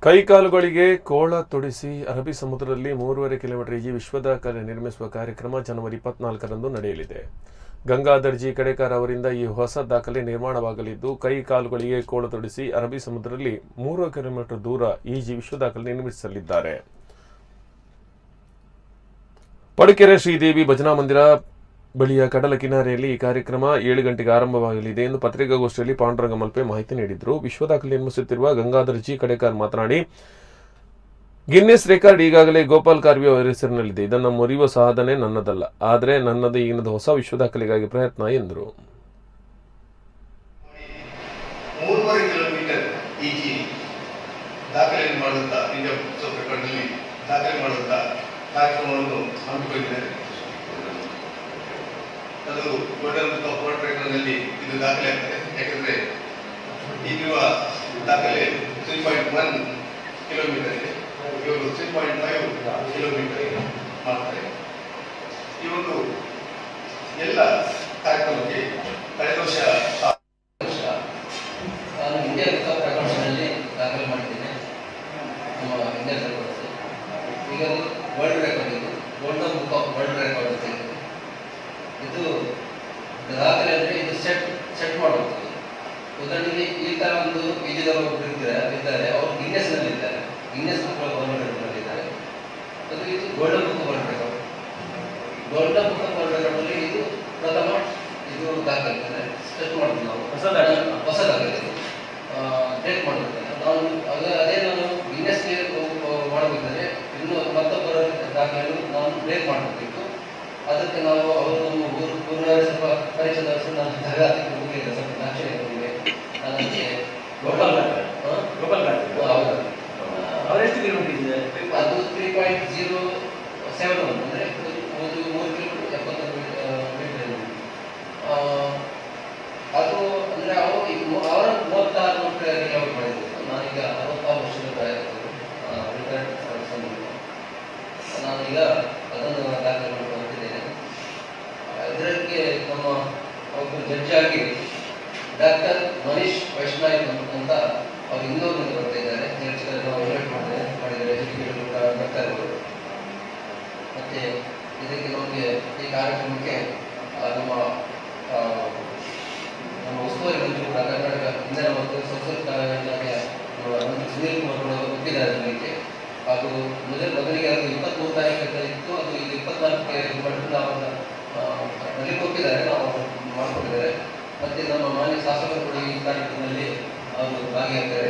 ಕೈಕಾಲುಗಳಿಗೆ ಕೋಳ ತೊಡಿಸಿ ಅರಬ್ಬಿ ಸಮುದ್ರದಲ್ಲಿ 3.5 ಕಿಲೋಮೀಟರ್ ಈಜಿ ವಿಶ್ವದಾಖಲೆ ನಿರ್ಮಿಸುವ ಕಾರ್ಯಕ್ರಮ ಜನವರಿ 24ರಂದು ನಡೆಯಲಿದೆ. ಗಂಗಾಧರ್ ಜಿ ಕಡೇಕರ್ ಅವರಿಂದ ಈ ಹೊಸ ದಾಖಲೆ ನಿರ್ಮಾಣವಾಗಲಿದ್ದು, ಕೈಕಾಲುಗಳಿಗೆ ಕೋಳ ತೊಡಿಸಿ ಅರಬ್ಬಿ ಸಮುದ್ರದಲ್ಲಿ 3 ಕಿಲೋಮೀಟರ್ ದೂರ ಈಜಿ ವಿಶ್ವದಾಖಲೆ ನಿರ್ಮಿಸಲಿದ್ದಾರೆ. ಪಡುಕೆರೆ ಶ್ರೀದೇವಿ ಭಜನಾ ಮಂದಿರ ಬಳಿಯ ಕಡಲ ಕಿನಾರೆಯಲ್ಲಿ ಈ ಕಾರ್ಯಕ್ರಮ 7 ಗಂಟೆಗೆ ಆರಂಭವಾಗಲಿದೆ ಎಂದು ಪತ್ರಿಕಾಗೋಷ್ಠಿಯಲ್ಲಿ ಪಾಂಡುರಂಗ ಮಲ್ಪೆ ಮಾಹಿತಿ ನೀಡಿದರು. ವಿಶ್ವದಾಖಲೆ ನಿರ್ಮಿಸುತ್ತಿರುವ ಗಂಗಾಧರ್ ಜಿ ಕಡೇಕರ್ ಮಾತನಾಡಿ, ಗಿನ್ನೆಸ್ ರೆಕಾರ್ಡ್ ಈಗಾಗಲೇ ಗೋಪಾಲ್ ಕಾರ್ವಿ ಅವರ ಹೆಸರಿನಲ್ಲಿದೆ. ಇದನ್ನು ಮುರಿಯುವ ಸಾಧನೆ ನನ್ನದಲ್ಲ, ಆದರೆ ನನ್ನದು ಈಗಿನ ಹೊಸ ವಿಶ್ವದಾಖಲೆಗಾಗಿ ಪ್ರಯತ್ನ ಎಂದರು. 3.5 ಕಿಲೋಮೀಟರ್ ಈಜಿ ದಾಖಲೆ ಮಾಡುತ್ತಾ ಇಂಡಿಯಾ ಬುಕ್ಸ್ ರೆಕಾರ್ಡ್ನಲ್ಲಿ ದಾಖಲೆ ಮಾಡುತ್ತಾ ಕಾರ್ಯಕ್ರಮವನ್ನು ಹಮ್ಮಿಕೊಂಡಿದ್ದಾರೆ. ಅದು ಗೋಲ್ಡನ್ ಬುಕ್ ಆಫ್ ವರ್ಲ್ಡ್ ರೆಕಾರ್ಡ್ನಲ್ಲಿ ಇದು ದಾಖಲೆ ಆಗ್ತದೆ. ಯಾಕಂದರೆ ಈಗಿರುವ ದಾಖಲೆ 3.1 ಕಿಲೋಮೀಟರ್ ಇದೆ, ಇವರು 3.5 ಕಿಲೋಮೀಟರ್ ಮಾಡ್ತಾರೆ. ಈ ಒಂದು ಎಲ್ಲ ಕಾರ್ಯಕ್ರಮಕ್ಕೆ ಕಳೆದ ವರ್ಷ ನಾನು ಇಂಡಿಯಾ ಬುಕ್ ಆಫ್ ರೆಕಾರ್ಡ್ಸ್ನಲ್ಲಿ ದಾಖಲೆ ಮಾಡಿದ್ದೇನೆ. ನಮ್ಮ ಇಂಡಿಯಾ ರೆಕಾರ್ಡ್ಸ್ ಈಗ ವರ್ಲ್ಡ್ ರೆಕಾರ್ಡ್, ಇದು golden book of world record ಅಂತ ಇದೆ. ಇದು ದಾಖಲೆ ಅಂದರೆ ಇದು ಸೆಟ್ ಮಾಡುವಂಥದ್ದು. ಉದಾಹರಣೆಗೆ ಈ ಥರ ಒಂದು ಈಜಿದವರು ಇದ್ದಾರೆ, ಅವರು ಗಿನ್ನೆಸ್ನಲ್ಲಿದ್ದಾರೆ, ಗಿನ್ನೆಸ್ ಬುಕ್ ಆಫ್ ವರ್ಲ್ಡ್ ರೆಕಾರ್ಡ್ನಲ್ಲಿದ್ದಾರೆ. ಅದು ಇದು golden book of world record. Golden book of world ರೆಕಾರ್ಡ್ನಲ್ಲಿ ಇದು ಪ್ರಥಮ ಇದು ದಾಖಲೆ ಸೆಟ್ ಮಾಡೋದು. ನಾವು ಹೊಸ ದಾಖಲೆ ಡೇಟ್ ಮಾಡಿರ್ತೇನೆ ನಾವು. ಅದೇ ನಾನು ಗಿನ್ನೆಸ್ಗೆ ಮಾಡಬೇಕಾದ್ರೆ ಇನ್ನು ಮತ್ತೊಬ್ಬರ ದಾಖಲೆಯನ್ನು ನಾನು ಬ್ರೇಕ್ ಮಾಡಬೇಕಿತ್ತು. ಅದಕ್ಕೆ ನಾವು ಅವರು ನಮ್ಮ ಪೂರ್ವ ಸ್ವಲ್ಪ ಪರಿಚಯದ ನಾನು ತರಗತಿಗೆ ಹೋಗಲಿಲ್ಲ, ಸ್ವಲ್ಪ ದಾಕ್ಷಿಣ್ಯ ಹೋಗಿವೆ. ಅದಕ್ಕೆ ಅವರೆಷ್ಟು ಕಿಲೋಮೀಟರ್ ಇದೆ? ಅದು 3.07 ಅಂದರೆ 3 ಕಿಲೋಮೀಟರ್ 70 ಮೀಟರ್. ಅದು ಅಂದರೆ ಅವರು ಅವರ 36 ಕಿಲೋಮೀಟರ್ ಮಾಡಿದ್ರು. ನಾನೀಗ 66 ವರ್ಷದ ಪ್ರಾಯದವರು, ರಿಟೈರ್ಡ್ ನಾನೀಗ ಅದನ್ನು ದಾಖಲೆ ಮಾಡ್ಕೊಂಡು ಹೊರಟಿದ್ದೇನೆ. ಇದಕ್ಕೆ ನಮ್ಮ ಒಬ್ಬರು ಜಡ್ಜ್ ಆಗಿ ಡಾಕ್ಟರ್ ಮನೀಶ್ ವೈಷ್ಣವ್ ಅಂತ ಅವರು ಇಂದೋರ್ನಿಂದ ಬರ್ತಾ ಇದ್ದಾರೆ. ಜಡ್ಜ್ ನಾವು ಇನ್ವೈಟ್ ಮಾಡಿದ್ದಾರೆ ಎಜುಕೇಟೆಡ್ ಡಾಕ್ಟರ್ ಅವರು. ಮತ್ತು ಇದಕ್ಕೆ ನಮಗೆ ಈ ಕಾರ್ಯಕ್ರಮಕ್ಕೆ ನಮ್ಮ ಉಸ್ತುವಾರಿ ಮಂತ್ರಿ ಕೂಡ ಕರ್ನಾಟಕ ಇಂಧನ ಮತ್ತು ಸಂಸ್ಕೃತಿ ಇಲಾಖೆಯ ಸುನೀಲ್ ಕುಮಾರ್ ಕೂಡ ಒಪ್ಪಿದ್ದಾರೆ ನನಗೆ. ಹಾಗೂ ಮೊದಲಿಗೆ ಅದು 23 ತಾರೀಕು ಇತ್ತು, ಅದು ಈಗ 24ಕ್ಕೆ ನಾವು ಒಪ್ಪಿದ್ದಾರೆ, ನಾವು ಮಾಡಿಕೊಂಡಿದ್ದಾರೆ. ಮತ್ತು ನಮ್ಮ ಮಾನ್ಯ ಶಾಸಕರು ಕೂಡ ಈ ಕಾರ್ಯಕ್ರಮದಲ್ಲಿ ಅವರು ಭಾಗಿಯಾಗ್ತಾರೆ.